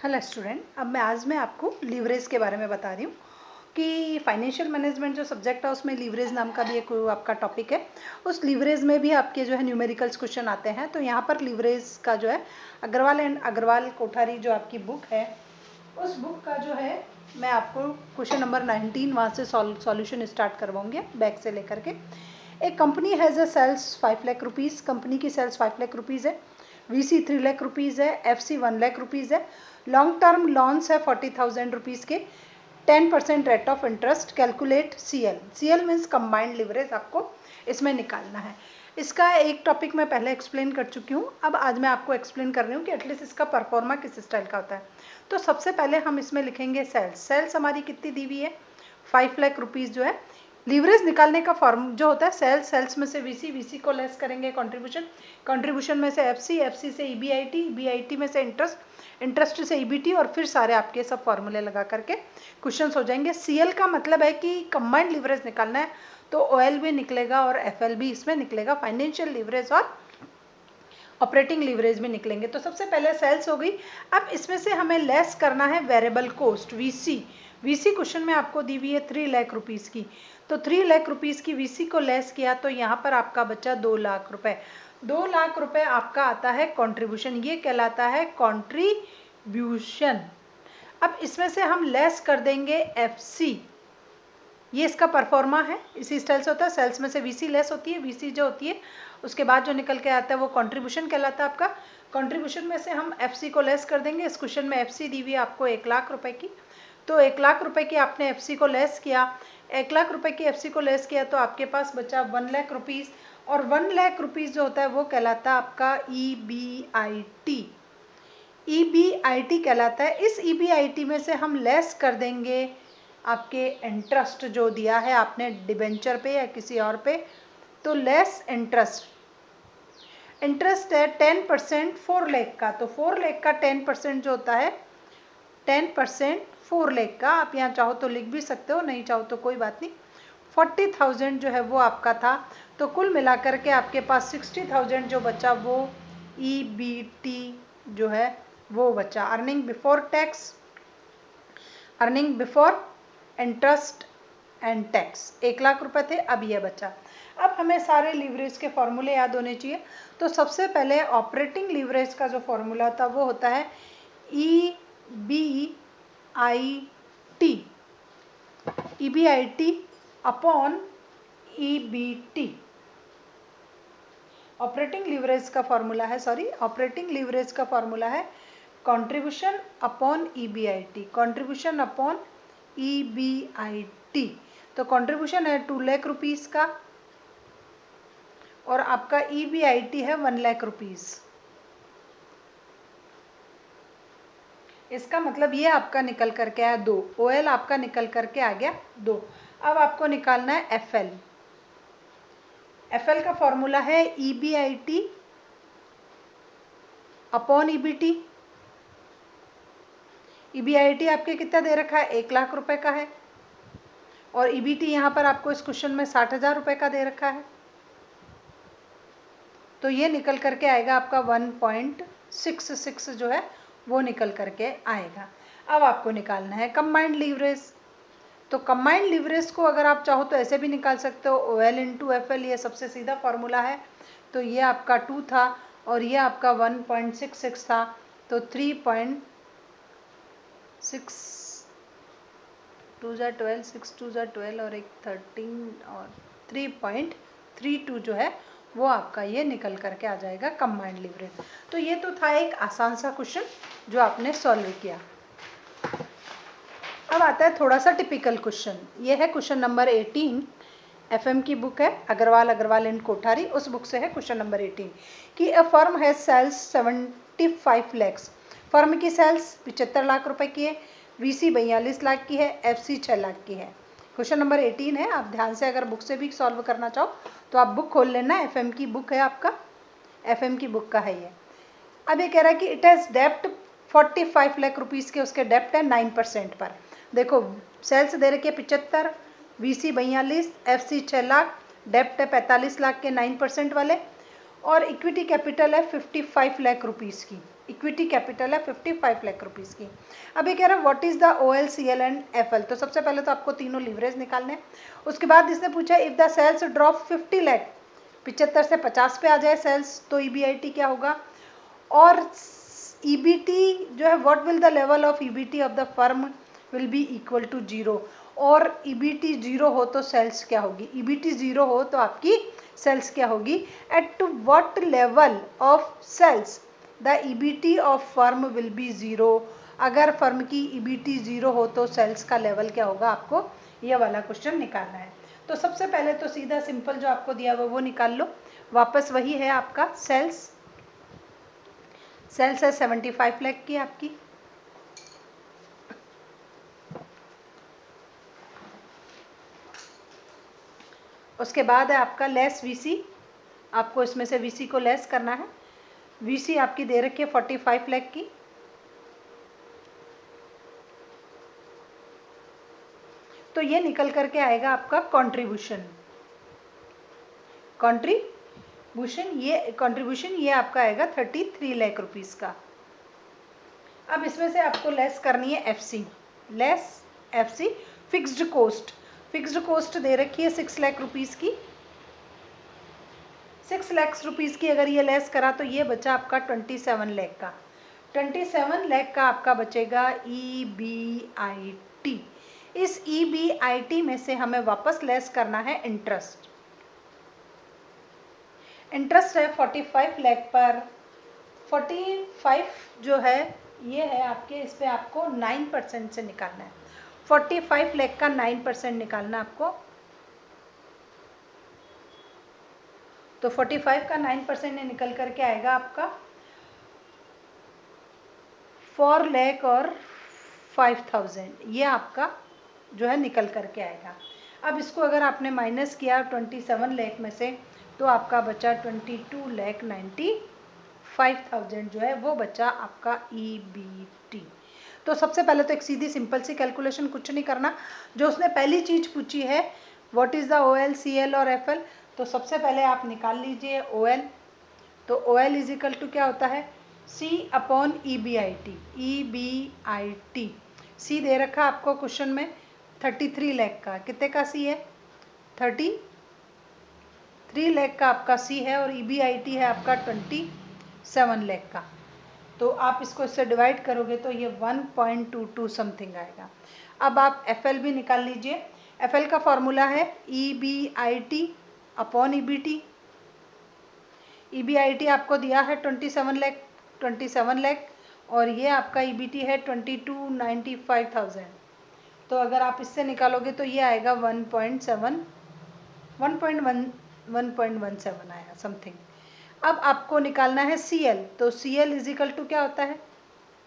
Hello student, अब आज मैं आपको लीवरेज के बारे में बता रही हूँ कि फाइनेंशियल मैनेजमेंट जो सब्जेक्ट है उसमें लीवरेज नाम का भी एक आपका टॉपिक है। उस लीवरेज में भी आपके जो है न्यूमेरिकल्स क्वेश्चन आते हैं। तो यहाँ पर लीवरेज का जो है अग्रवाल एंड अग्रवाल कोठारी जो आपकी बुक है, उस बुक का जो है मैं आपको क्वेश्चन नंबर 19 वहाँ से सॉल्यूशन स्टार्ट करवाऊंगी बैक से लेकर के। एक company has a sales 5 lakh rupees, company की सेल्स 5 लाख रुपीज़ है, वीसी 3 लाख रुपीज़ है, एफसी 1 लाख रुपीज़ है, लॉन्ग टर्म लॉन्स है 40,000 रुपीज़ के, 10% rate of interest, calculate CL. CL means combined leverage आपको इसमें निकालना है। इसका एक टॉपिक मैं पहले एक्सप्लेन कर चुकी हूँ, अब आज मैं आपको एक्सप्लेन कर रही हूँ कि एटलीस्ट इसका परफॉर्मा किस स्टाइल का होता है। तो सबसे पहले हम इसमें लिखेंगे सेल्स। सेल्स हमारी कितनी दी हुई है, 5 लाख रुपीज़ जो है। लीवरेज निकालने का फॉर्म जो होता है सेल्स, सेल्स में से वीसी, वीसी को लेस करेंगे कंट्रीब्यूशन, कंट्रीब्यूशन में से एफसी, एफसी से ईबीआईटी, ईबीआईटी में से इंटरेस्ट, इंटरेस्ट से ईबीटी, और फिर सारे आपके सब फॉर्मूले लगा करके क्वेश्चंस हो जाएंगे। सीएल का मतलब है कि कंबाइंड लीवरेज निकालना है, तो ओएल भी निकलेगा और एफएल भी इसमें निकलेगा, फाइनेंशियल लीवरेज और ऑपरेटिंग लीवरेज में निकलेंगे। तो सबसे पहले सेल्स हो गई। अब इसमें से हमें लेस करना है variable cost, VC. VC question में आपको दी हुई है 3 लाख रुपीज़ की, तो 3 लाख रुपीज़ की वीसी को लेस किया तो यहाँ पर आपका बचा 2 लाख रुपए। 2 लाख रुपए आपका आता है कंट्रीब्यूशन, ये कहलाता है कंट्रीब्यूशन। अब इसमें से हम लेस कर देंगे एफसी, ये इसका परफॉर्मा है, इसी स्टाइल से होता है। सेल्स में से वीसी लेस होती है, वीसी जो होती है उसके बाद जो निकल के आता है वो कंट्रीब्यूशन कहलाता है आपका। कंट्रीब्यूशन में से हम एफसी को लेस कर देंगे। इस क्वेश्चन में एफसी दी हुई है आपको 1 लाख रुपए की, तो 1 लाख रुपए की आपने एफसी को लेस किया, 1 लाख रुपए की एफसी को लेस किया तो आपके पास बचा 1 लाख रुपीज़, और 1 लाख रुपीज़ जो होता है वो कहलाता है आपका ईबीआईटी। ईबीआईटी कहलाता है। इस ईबीआईटी में से हम लेस कर देंगे आपके इंटरेस्ट जो दिया है आपने डिबेंचर पे या किसी और पे, तो लेस इंटरेस्ट। इंटरेस्ट है 10% 4 लाख का, तो 4 लाख का 10% जो होता है 10% 4 लाख का, आप यहाँ चाहो तो लिख भी सकते हो, नहीं चाहो तो कोई बात नहीं। 40,000 जो है वो आपका था, तो कुल मिलाकर के आपके पास 60,000 जो बचा वो ईबीटी जो है वो बचा, earning before tax, earning before interest and tax. 1 lakh रुपए थे, अब ये बचा। अब हमें सारे लीवरेज के फॉर्मूले याद होने चाहिए। तो सबसे पहले ऑपरेटिंग लीवरेज का जो फॉर्मूला होता है वो होता है E B I T, EBIT upon EBT. Operating leverage का फॉर्मूला है, ऑपरेटिंग लीवरेज का फॉर्मूला है contribution upon EBIT, contribution upon EBIT. तो कंट्रीब्यूशन है 2 लाख रुपीज़ का और आपका ईबीआईटी है 1 लाख रुपीज़। इसका मतलब ये आपका निकल करके आया 2, ओएल आपका निकल करके आ गया 2। अब आपको निकालना है एफएल। एफएल का फॉर्मूला है ईबीआईटी अपॉन ईबीटी। ईबीआईटी आपके कितना दे रखा है, 1 लाख रुपए का है, और ईबीटी यहाँ पर आपको इस क्वेश्चन में 60,000 रुपए का दे रखा है, तो ये निकल करके आएगा आपका 1.66 जो है वो निकल करके आएगा। अब आपको निकालना है कंबाइंड लीवरेज। तो कंबाइंड लीवरेज को अगर आप चाहो तो ऐसे भी निकाल सकते हो, ओएल इंटू एफएल, ये सबसे सीधा फॉर्मूला है। तो ये आपका 2 था और ये आपका 1.66 था, तो 3.6 2 ज़ा 12, 6 2 ज़ा 12 और एक 13 और 3.32 जो है वो आपका ये निकल करके आ जाएगा कंबाइंड लीवरेज। तो ये तो था एक आसान सा क्वेश्चन जो आपने सॉल्व किया। अब आता है थोड़ा सा टिपिकल क्वेश्चन। ये है क्वेश्चन नंबर 18, एफएम की बुक है अग्रवाल अग्रवाल एंड कोठारी, उस बुक से है क्वेश्चन नंबर 18 कि a firm has sales 75 lakhs. Firm की सेल्स 75 लाख रुपए की है, वीसी 42 लाख की है, एफसी 6 लाख की है। क्वेश्चन नंबर 18 है, आप ध्यान से अगर बुक से भी सॉल्व करना चाहो तो आप बुक खोल लेना, एफएम की बुक है आपका, एफएम की बुक का है ये। अब ये कह रहा है कि इट हैज़ डेप्ट 45 लाख रुपीज़ के उसके डेप्ट है 9% पर। देखो सेल्स दे रखी है 75, वीसी 42, एफसी 6 लाख, डेप्ट है 45 लाख के 9% वाले, और इक्विटी कैपिटल है 55 लाख रुपीस की, इक्विटी कैपिटल है 55 लाख रुपीस की। अब ये कह रहा है what is the OL, CL and FL। तो सबसे पहले तो आपको तीनों लीवरेज निकालने हैं। उसके बाद इसने पूछा if the sales drop 50 lakh, 75 से 50 पे आ जाए सेल्स, तो EBIT क्या होगा। और EBT जो है what will the level of EBT of the firm will be equal to 0। और EBT 0 हो तो सेल्स क्या होगी, EBT 0 हो तो आपकी सेल्स क्या होगी। At what level of sales the EBT of firm will be 0। अगर फर्म की EBT 0 हो तो सेल्स का लेवल क्या होगा, आपको यह वाला क्वेश्चन निकालना है। तो सबसे पहले तो सीधा सिंपल जो आपको दिया हुआ वो निकाल लो। वापस वही है आपका सेल्स है 75 लाख की आपकी। उसके बाद है आपका लेस VC, आपको इसमें से VC को लेस करना है। VC आपकी दे रखी है 45 लाख की। तो ये निकल करके आएगा आपका कंट्रीब्यूशन, ये आपका आएगा 33 लाख रुपीस का। अब इसमें से आपको लेस करनी है FC, less FC fixed cost दे रखी है 6 लाख रुपीस की। 6 लाख रुपीस की अगर ये लेस करा तो ये बचा आपका 27 लाख का। 27 लाख का आपका बचेगा EBIT। इस EBIT में से हमें वापस लेस करना है इंटरेस्ट है 45 लाख पर। 45 जो है ये है आपके, इस पे आपको 9% से निकालना है। 45 लाख का 9% निकालना आपको। तो 45 का 9% निकल करके आएगा आपका 4 लाख और 5,000, ये आपका जो है निकल करके आएगा। अब इसको अगर आपने माइनस किया 27 लाख में से तो आपका बचा 22,95,000 जो है वो बचा आपका EBT। तो सबसे पहले तो एक सीधी सिंपल सी कैलकुलेशन, कुछ नहीं करना। जो उसने पहली चीज पूछी है what is the OL, CL और FL, तो सबसे पहले आप निकाल लीजिए OL। तो OL इज इक्वल टू क्या होता है C अपॉन EBIT। C दे रखा आपको क्वेश्चन में 33 लाख का, कितने का C है 33 लाख का आपका C है, और EBIT है आपका 27 लाख का। तो आप इसको इससे डिवाइड करोगे तो ये 1.22 समथिंग आएगा। अब आप FL भी निकाल लीजिए। FL का फॉर्मूला है EBIT अपॉन EBT। EBIT आपको दिया है 27 लाख और ये आपका EBT है 22,95,000। तो अगर आप इससे निकालोगे तो ये आएगा 1.17 आया समथिंग। अब आपको निकालना है CL। तो CL इज इक्वल टू क्या होता है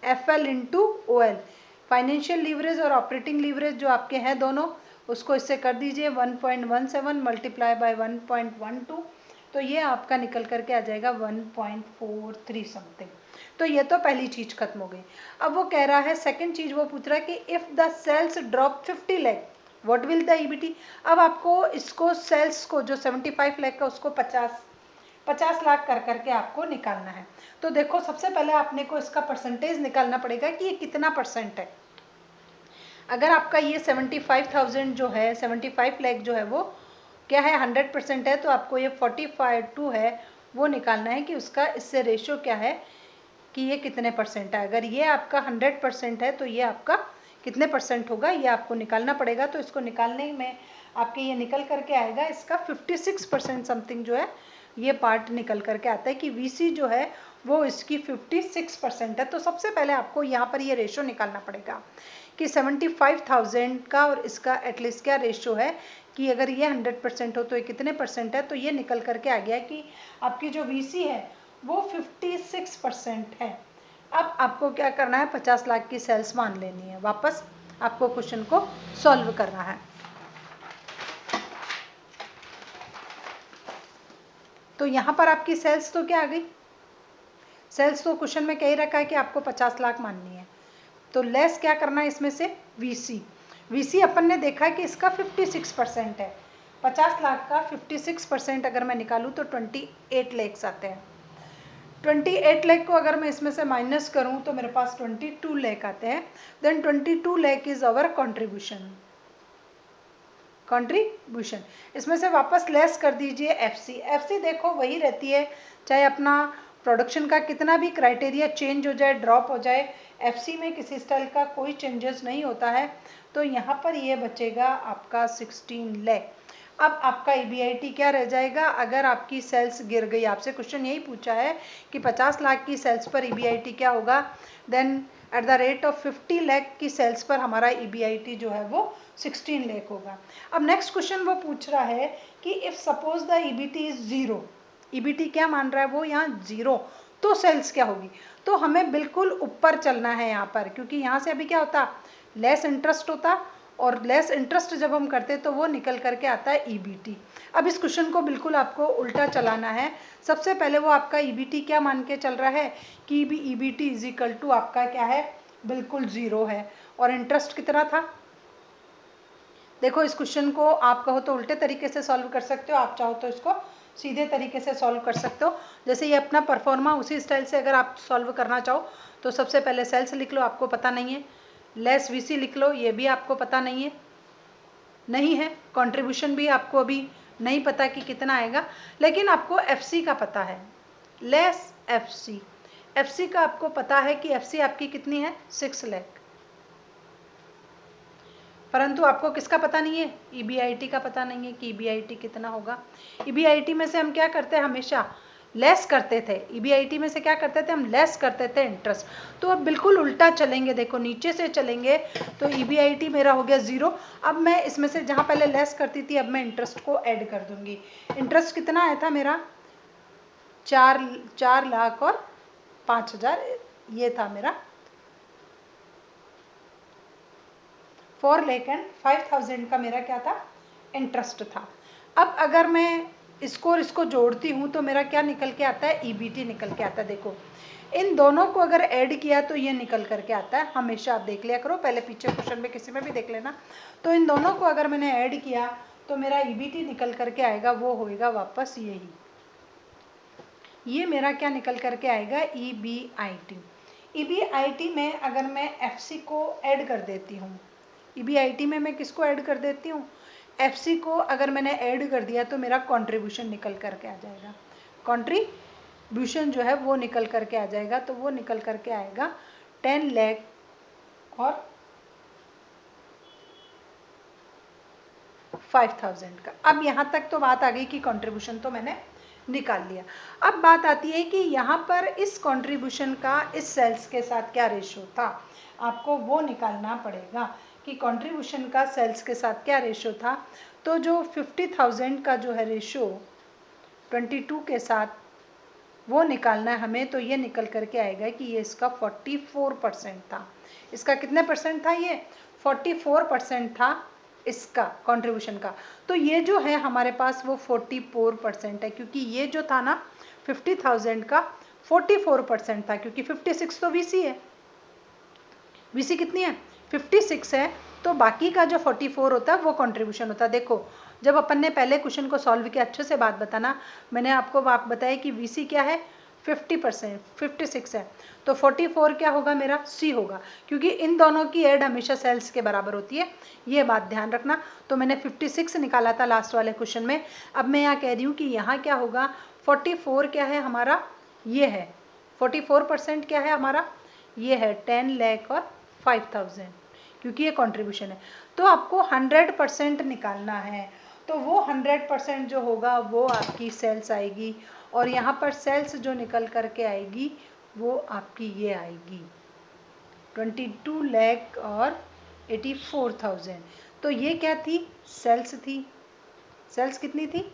FL into OL। Financial leverage और ऑपरेटिंग लीवरेज जो आपके हैं दोनों, उसको इससे कर दीजिए 1.17 मल्टीप्लाई बाय 1.12, तो ये आपका निकल करके आ जाएगा 1.43 समथिंग। तो ये तो पहली चीज खत्म हो गई। अब वो कह रहा है सेकंड चीज, वो पूछ रहा है कि if the sales drop 50 lakh what will the EBT। अब आपको इसको सेल्स को जो 75 लाख का उसको 50 लाख कर करके आपको निकालना है। तो देखो सबसे पहले आपने को इसका परसेंटेज निकालना पड़ेगा कि ये कितना परसेंट है। अगर आपका ये 75,000 जो है 75 लाख जो है वो क्या है 100% है, तो आपको ये 45 है वो निकालना है कि उसका इससे रेशियो क्या है कि ये कितने परसेंट है। अगर ये आपका 100% है तो ये आपका कितने परसेंट होगा ये आपको निकालना पड़ेगा। तो इसको निकालने में आपके ये निकल करके आएगा इसका 56% समथिंग जो है ये पार्ट निकल करके आता है कि VC जो है वो इसकी 56% है। तो सबसे पहले आपको यहाँ पर ये रेशियो निकालना पड़ेगा कि 75,000 का और इसका एटलीस्ट क्या रेशियो है कि अगर ये 100% हो तो ये कितने परसेंट है। तो ये निकल करके आ गया कि आपकी जो VC है वो 56% है। अब आपको क्या करना है 50 लाख की सेल्स मान लेनी है, वापस आपको क्वेश्चन को सॉल्व करना है। तो यहाँ पर आपकी सेल्स तो क्या आ गई, सेल्स तो क्वेश्चन में कह ही रखा है कि आपको 50 लाख माननी है। तो लेस क्या करना है इसमें से VC अपन ने देखा है कि इसका 56% है, 50 लाख का 56% अगर मैं निकालूं तो 28 लैक्स आते हैं। 28 लाख को अगर मैं इसमें से माइनस करूं तो मेरे पास 22 लाख आते हैं। Then 22 lakh is our contribution. इसमें से वापस लेस कर दीजिए एफसी। एफसी देखो वही रहती है, चाहे अपना प्रोडक्शन का कितना भी क्राइटेरिया चेंज हो जाए, ड्रॉप हो जाए, एफसी में किसी स्टाइल का कोई चेंजेस नहीं होता है। तो यहाँ पर ये बचेगा आपका 16 लाख। अब आपका ईबीआईटी क्या रह जाएगा अगर आपकी सेल्स गिर गई। आपसे क्वेश्चन यही पूछा है कि 50 लाख की सेल्स पर ईबीआईटी क्या होगा। Then at the rate of 50 lakh की सेल्स पर हमारा ईबीआईटी जो है वो 16 लाख होगा। अब नेक्स्ट क्वेश्चन वो पूछ रहा है कि if suppose the EBT is zero, EBT क्या मान रहा है वो यहाँ जीरो, तो सेल्स क्या होगी। तो हमें बिल्कुल ऊपर चलना है यहाँ पर, क्योंकि यहाँ से अभी क्या होता, लेस इंटरेस्ट होता, और लेस इंटरेस्ट जब हम करते तो वो निकल करके आता है ईबीटी। अब इस क्वेश्चन को बिल्कुल आपको उल्टा चलाना है। सबसे पहले वो आपका ईबीटी क्या मान के चल रहा है कि ईबीटी इज इक्वल टू आपका क्या है, बिल्कुल जीरो है, और इंटरेस्ट कितना था। देखो इस क्वेश्चन को आप कहो तो उल्टे तरीके से सॉल्व कर सकते हो, आप चाहो तो इसको सीधे तरीके से सॉल्व कर सकते हो। जैसे ये अपना परफॉर्मा उसी स्टाइल से अगर आप सॉल्व करना चाहो तो सबसे पहले सेल्स लिख लो, आपको पता नहीं है, लेस वीसी लिख लो, ये भी आपको पता नहीं है। कंट्रीब्यूशन भी आपको अभी नहीं पता कि कितना आएगा, लेकिन आपको एफसी का पता है, लेस एफसी। एफसी का आपको पता है कि एफसी आपकी कितनी है, 6 लाख। परंतु आपको किसका पता नहीं है, ईबीआईटी का पता नहीं है कि ईबीआईटी कितना होगा। ईबीआईटी में से हम क्या करते हैं, हमेशा लेस करते थे। ईबीआईटी में से क्या करते थे, हम लेस करते थे इंटरेस्ट। तो अब बिल्कुल उल्टा चलेंगे, देखो नीचे से चलेंगे तो ईबीआईटी मेरा हो गया जीरो। अब मैं इसमें से जहाँ पहले लेस करती थी अब मैं इंटरेस्ट को ऐड कर दूंगी। इंटरेस्ट कितना आया था मेरा, 4 लाख और 5,000, ये था मेरा 4 लाख एंड 5,000 का मेरा क्या था, इंटरेस्ट था। अब अगर मैं इसको और इसको जोड़ती हूँ तो मेरा क्या निकल के आता है, ईबीटी निकल के आता है। देखो इन दोनों को अगर ऐड किया तो ये निकल करके आता है, हमेशा आप देख लिया करो, पहले पीछे क्वेश्चन में किसी में भी देख लेना। तो इन दोनों को अगर मैंने ऐड किया तो मेरा ईबीटी निकल करके आएगा, वो होएगा वापस यही, ये मेरा क्या निकल करके आएगा, ईबीआईटी। ईबीआईटी में अगर मैं एफसी को ऐड कर देती हूँ, ईबीआईटी में मैं किसको ऐड कर देती हूँ, एफसी को अगर मैंने ऐड कर दिया तो मेरा कंट्रीब्यूशन निकल करके आ जाएगा। कंट्रीब्यूशन जो है वो निकल करके आ जाएगा, तो वो निकल करके आएगा 10 लाख और 5,000 का। अब यहाँ तक तो बात आ गई कि कंट्रीब्यूशन तो मैंने निकाल लिया। अब बात आती है कि यहाँ पर इस कंट्रीब्यूशन का इस सेल्स के साथ क्या रेशो था, आपको वो निकालना पड़ेगा कि कंट्रीब्यूशन का सेल्स के साथ क्या रेशो था। तो जो 50,000 का जो है रेशो 22 के साथ वो निकालना है हमें, तो ये निकल करके आएगा कि ये इसका 44% था। इसका कितने परसेंट था, ये 44% था इसका कंट्रीब्यूशन का। तो ये जो है हमारे पास वो 44% है, क्योंकि ये जो था ना 50,000 का 44% था, क्योंकि 56 तो वीसी है, वीसी कितनी है 56 है, तो बाकी का जो 44 होता है वो कंट्रीब्यूशन होता है। देखो जब अपन ने पहले क्वेश्चन को सॉल्व किया, अच्छे से बात बताना, मैंने आपको बताया कि वीसी क्या है 50%, 56 है, तो 44 क्या होगा मेरा, सी होगा, क्योंकि इन दोनों की ऐड हमेशा सेल्स के बराबर होती है, ये बात ध्यान रखना। तो मैंने 56 निकाला था लास्ट वाले क्वेश्चन में। अब मैं यहाँ कह रही हूँ कि यहाँ क्या होगा, 44 क्या है हमारा, ये है 44% क्या है हमारा, ये है 10 लाख और 5,000, क्योंकि ये कंट्रीब्यूशन है। तो आपको 100% निकालना है, तो वो 100% जो होगा वो आपकी सेल्स आएगी, और यहाँ पर सेल्स जो निकल करके आएगी वो आपकी ये आएगी 22 लाख और 84,000। तो ये क्या थी, सेल्स थी। सेल्स कितनी थी,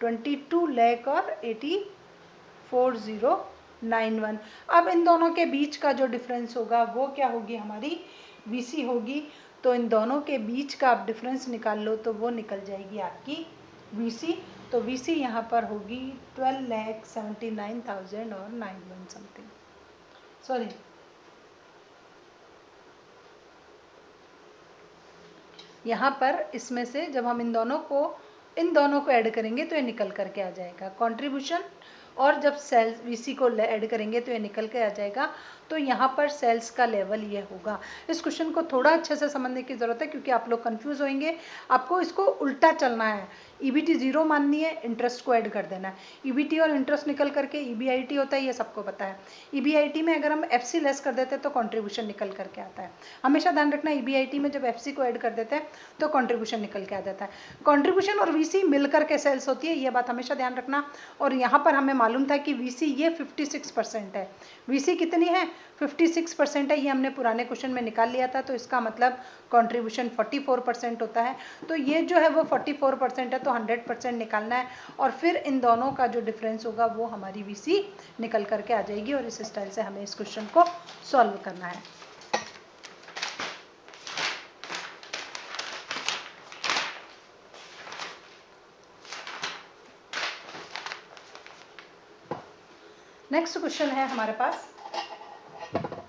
22 लाख और 84,091। अब इन दोनों के बीच का जो डिफरेंस होगा वो क्या होगी, हमारी वीसी होगी। तो इन दोनों के बीच का आप डिफरेंस निकाल लो तो वो निकल जाएगी आपकी वीसी। तो वीसी यहाँ पर होगी 12,79,000 और 91 समथिंग, सॉरी यहाँ पर इसमें से जब हम इन दोनों को इन दोनों को ऐड करेंगे तो ये निकल करके आ जाएगा कंट्रीब्यूशन, और जब सेल्स वीसी को ऐड करेंगे तो ये निकल के आ जाएगा। तो यहाँ पर सेल्स का लेवल ये होगा। इस क्वेश्चन को थोड़ा अच्छे से समझने की जरूरत है क्योंकि आप लोग कंफ्यूज होंगे। आपको इसको उल्टा चलना है, ईबीटी जीरो माननी है, इंटरेस्ट को ऐड कर देना है। ईबीटी और इंटरेस्ट निकल करके ईबीआईटी होता है, ये सबको पता है। ईबीआईटी में अगर हम एफसी लेस कर देते हैं तो कंट्रीब्यूशन निकल करके आता है। हमेशा ध्यान रखना, ईबीआईटी में जब एफसी को ऐड कर देते हैं तो कंट्रीब्यूशन निकल के आ जाता है। कंट्रीब्यूशन और वीसी मिलकर के सेल्स होती है, ये बात हमेशा ध्यान रखना। और यहाँ पर हमें मालूम था कि वीसी ये 56% है। वीसी कितनी है? 56% है, ये हमने पुराने क्वेश्चन में निकाल लिया था। तो इसका मतलब कंट्रीब्यूशन 44% होता है। तो ये जो है वो 44% है, तो 100% निकालना है और फिर इन दोनों का जो डिफरेंस होगा वो हमारी वीसी निकल करके आ जाएगी। और इस स्टाइल से हमें इस क्वेश्चन को सॉल्व करना है। नेक्स्ट क्वेश्चन है हमारे पास